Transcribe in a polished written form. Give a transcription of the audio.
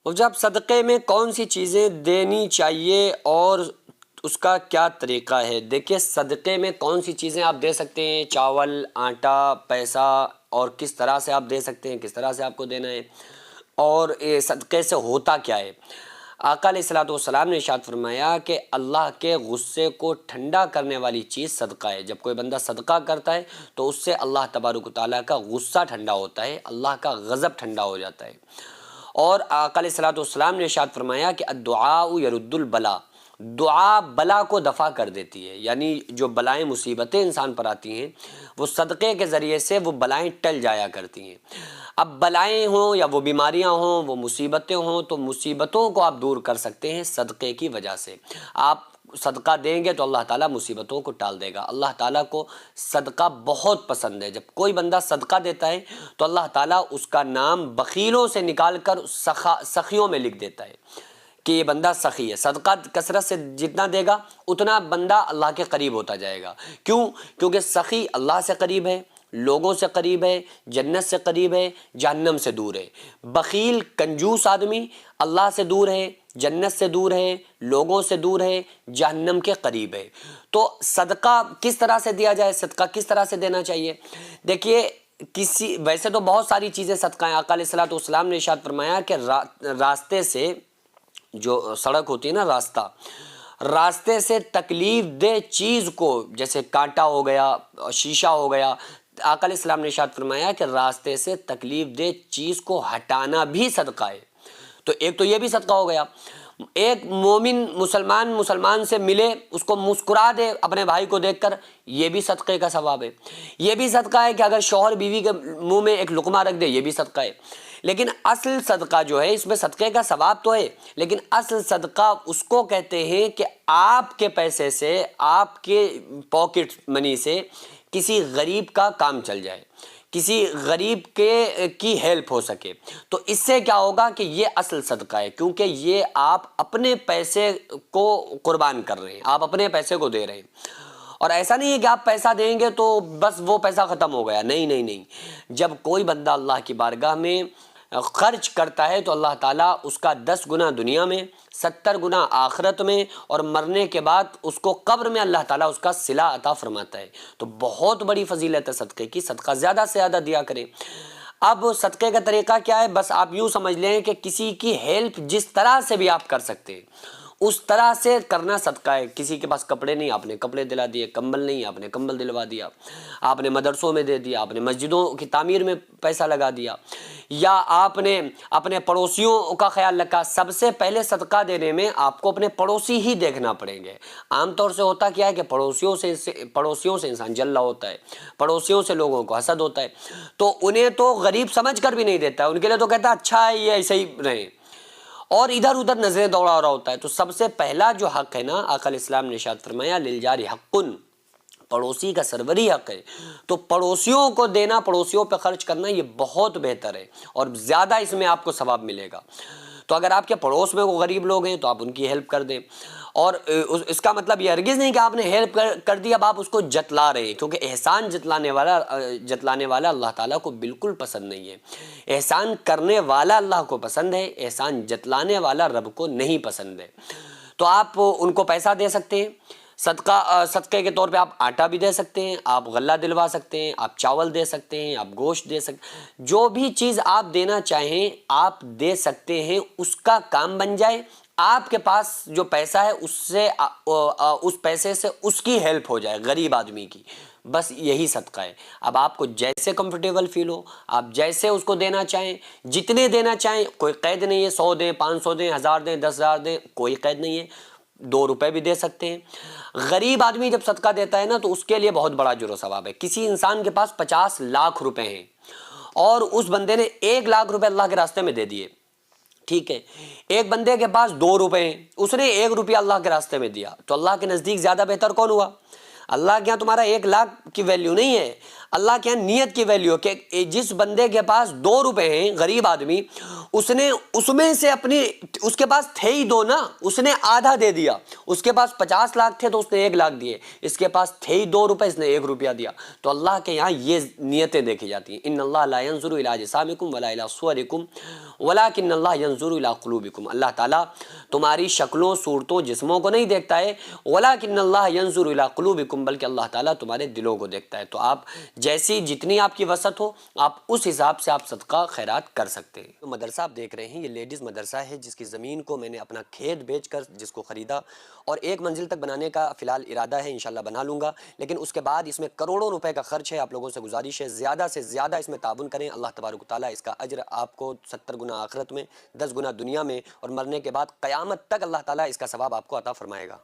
اور جب صدقے میں کون سی چیزیں دینی چاہیے اور اس کا کیا طریقہ ہے؟ دیکھیے صدقے میں کون سی چیزیں آپ دے سکتے ہیں، چاول، آٹا، پیسہ، اور کس طرح سے آپ دے سکتے ہیں، کس طرح سے آپ کو دینا ہے، اور صدقے سے ہوتا کیا ہے۔ آقا علیہ الصلوۃ والسلام نے ارشاد فرمایا کہ اللہ کے غصے کو ٹھنڈا کرنے والی چیز صدقہ ہے۔ جب کوئی بندہ صدقہ کرتا ہے تو اس سے اللہ تبارک و تعالیٰ کا غصہ ٹھنڈا ہوتا ہے، اللہ کا غضب ٹھنڈا ہو جاتا ہے۔ اور آقا علیہ الصلوۃ والسلام نے ارشاد فرمایا کہ الدعاء یرد البلا، دعا بلا کو دفع کر دیتی ہے، یعنی جو بلائیں مصیبتیں انسان پر آتی ہیں وہ صدقے کے ذریعے سے وہ بلائیں ٹل جایا کرتی ہیں۔ اب بلائیں ہوں یا وہ بیماریاں ہوں، وہ مصیبتیں ہوں، تو مصیبتوں کو آپ دور کر سکتے ہیں صدقے کی وجہ سے۔ آپ صدقہ دیں گے تو اللہ تعالیٰ مصیبتوں کو ٹال دے گا۔ اللہ تعالیٰ کو صدقہ بہت پسند ہے۔ جب کوئی بندہ صدقہ دیتا ہے تو اللہ تعالیٰ اس کا نام بخیلوں سے نکال کر سخیوں میں لکھ دیتا ہے کہ یہ بندہ سخی ہے۔ صدقہ کثرت سے جتنا دے گا اتنا بندہ اللہ کے قریب ہوتا جائے گا۔ کیوں؟ کیونکہ سخی اللہ سے قریب ہے، لوگوں سے قریب ہے، جنت سے قریب ہے، جہنم سے دور ہے۔ بخیل کنجوس آدمی اللہ سے دور ہے، جنت سے دور ہے، لوگوں سے دور ہے، جہنم کے قریب ہے۔ تو صدقہ کس طرح سے دیا جائے، صدقہ کس طرح سے دینا چاہیے؟ دیکھیے ویسے تو بہت ساری چیزیں صدقہ ہیں۔ آقا علیہ الصلوۃ والسلام نے ارشاد فرمایا کہ راستے سے، جو سڑک ہوتی ہے نا، راستے سے تکلیف دہ چیز کو، جیسے کانٹا ہو گیا، شیشہ ہو گیا، آقا علیہ السلام نے ارشاد فرمایا کہ راستے سے تکلیف دہ چیز کو ہٹانا بھی صدقہ ہے۔ تو ایک تو یہ بھی صدقہ ہو گیا۔ ایک مومن مسلمان سے ملے، اس کو مسکرا دے اپنے بھائی کو دیکھ کر، یہ بھی صدقے کا ثواب ہے۔ یہ بھی صدقہ ہے کہ اگر شوہر بیوی کے منہ میں ایک لقمہ رکھ دے، یہ بھی صدقہ ہے۔ لیکن اصل صدقہ جو ہے، اس میں صدقے کا ثواب تو ہے، لیکن اصل صدقہ اس کو کہتے ہیں کہ آپ کے پیسے سے، آپ کے پاکٹ منی سے کسی غریب کا کام چل جائے، کسی غریب کی ہیلپ ہو سکے، تو اس سے کیا ہوگا کہ یہ اصل صدقہ ہے، کیونکہ یہ آپ اپنے پیسے کو قربان کر رہے ہیں، آپ اپنے پیسے کو دے رہے ہیں۔ اور ایسا نہیں ہے کہ آپ پیسہ دیں گے تو بس وہ پیسہ ختم ہو گیا، نہیں نہیں نہیں۔ جب کوئی بندہ اللہ کی بارگاہ میں خرچ کرتا ہے تو اللہ تعالیٰ اس کا 10 گنا دنیا میں، 70 گنا آخرت میں، اور مرنے کے بعد اس کو قبر میں اللہ تعالیٰ اس کا صلہ عطا فرماتا ہے۔ تو بہت بڑی فضیلت ہے صدقے کی، صدقہ زیادہ سے زیادہ دیا کریں۔ اب صدقے کا طریقہ کیا ہے؟ بس آپ یوں سمجھ لیں کہ کسی کی ہیلپ جس طرح سے بھی آپ کر سکتے ہیں اس طرح سے کرنا صدقہ ہے۔ کسی کے پاس کپڑے نہیں، آپ نے کپڑے دلا دیے، کمبل نہیں، آپ نے کمبل دلوا دیا، آپ نے مدرسوں میں دے دیا، آپ نے مسجدوں کی تعمیر میں پیسہ لگا دیا، یا آپ نے اپنے پڑوسیوں کا خیال رکھا۔ سب سے پہلے صدقہ دینے میں آپ کو اپنے پڑوسی ہی دیکھنا پڑیں گے۔ عام طور سے ہوتا کیا ہے کہ پڑوسیوں سے انسان جل رہا ہوتا ہے، پڑوسیوں سے لوگوں کو حسد ہوتا ہے، تو انہیں تو غریب سمجھ کر بھی نہیں دیتا ہے، ان کے لیے تو کہتا ہے اچھا ہے یہ ایسے ہی رہیں، اور ادھر ادھر نظریں دوڑا رہا ہوتا ہے۔ تو سب سے پہلا جو حق ہے نا، آقا علیہ السلام نے ارشاد فرمایا للجار حقن، پڑوسی کا سربری حق ہے۔ تو پڑوسیوں کو دینا، پڑوسیوں پہ خرچ کرنا، یہ بہت بہتر ہے اور زیادہ اس میں آپ کو ثواب ملے گا۔ تو اگر آپ کے پڑوس میں وہ غریب لوگ ہیں تو آپ ان کی ہیلپ کر دیں، اور اس کا مطلب یہ ہرگز نہیں کہ آپ نے ہیلپ کر دی اب آپ اس کو جتلا رہے ہیں، کیونکہ احسان جتلانے والا اللہ تعالیٰ کو بالکل پسند نہیں ہے۔ احسان کرنے والا اللہ کو پسند ہے، احسان جتلانے والا رب کو نہیں پسند ہے۔ تو آپ ان کو پیسہ دے سکتے ہیں، صدقے کے طور پہ آپ آٹا بھی دے سکتے ہیں، آپ غلہ دلوا سکتے ہیں، آپ چاول دے سکتے ہیں، آپ گوشت دے سکتے ہیں، جو بھی چیز آپ دینا چاہیں آپ دے سکتے ہیں۔ اس کا کام بن جائے، آپ کے پاس جو پیسہ ہے اس پیسے سے اس کی ہیلپ ہو جائے غریب آدمی کی، بس یہی صدقہ ہے۔ اب آپ کو جیسے کمفرٹیبل فیل ہو، آپ جیسے اس کو دینا چاہیں، جتنے دینا چاہیں، کوئی قید نہیں ہے، 100 دیں، 500 دیں، 1000 دیں، 10,000 دیں، کوئی قید نہیں ہے، 2 روپے بھی دے سکتے ہیں۔ غریب آدمی جب صدقہ دیتا ہے نا تو اس کے لیے بہت بڑا اجر و ثواب ہے۔ کسی انسان کے پاس 50 لاکھ روپے ہیں اور اس بندے نے 1 لاکھ روپے اللہ کے راستے میں دے دیے، ٹھیک ہے، ایک بندے کے پاس 2 روپے ہیں، اس نے 1 روپیہ اللہ کے راستے میں دیا، تو اللہ کے نزدیک زیادہ بہتر کون ہوا؟ اللہ کے یہاں تمہارا 1 لاکھ کی ویلیو نہیں ہے، اللہ کے یہاں نیت کی ویلیو کہ جس بندے کے پاس 2 روپے ہیں غریب آدمی اس نے اس میں سے اپنی اس کے پاس تھے ہی 2 نا اس نے آدھا دے دیا. اس کے پاس 50 لاکھ تھے تو اس نے 1 لاکھ دیے. اس کے پاس تھے ہی 2 روپے اس نے 1 روپیہ دیا. تو اللہ کے یہاں یہ نیتیں دیکھی جاتی ہیں. ان اللہ لا ينظر الى اجسامکم ولا الى صورکم ولکن اللہ ينظر الى قلوبکم. اللہ تعالیٰ تمہاری شکلوں صورتوں جسموں کو نہیں دیکھتا ہے. ولکن اللہ ينظر الى قلوبکم بلکہ اللہ تعالیٰ تمہارے دلوں کو دیکھتا ہے. تو آپ جیسی جتنی آپ کی وسعت ہو آپ اس حساب سے آپ صدقہ خیرات کر سکتے ہیں. مدرسہ آپ دیکھ رہے ہیں یہ لیڈیز مدرسہ ہے جس کی زمین کو میں نے اپنا کھیت بیچ کر جس کو خریدا اور 1 منزل تک بنانے کا فی الحال ارادہ ہے. انشاءاللہ بنا لوں گا لیکن اس کے بعد اس میں کروڑوں روپے کا خرچ ہے. آپ لوگوں سے گزارش ہے زیادہ سے زیادہ اس میں تعاون کریں. اللہ تبارک و تعالیٰ اس کا اجر آپ کو 70 گنا آخرت میں 10 گنا دنیا میں اور مرنے کے بعد قیامت تک اللہ تعالیٰ اس کا ثواب آپ کو عطا فرمائے گا.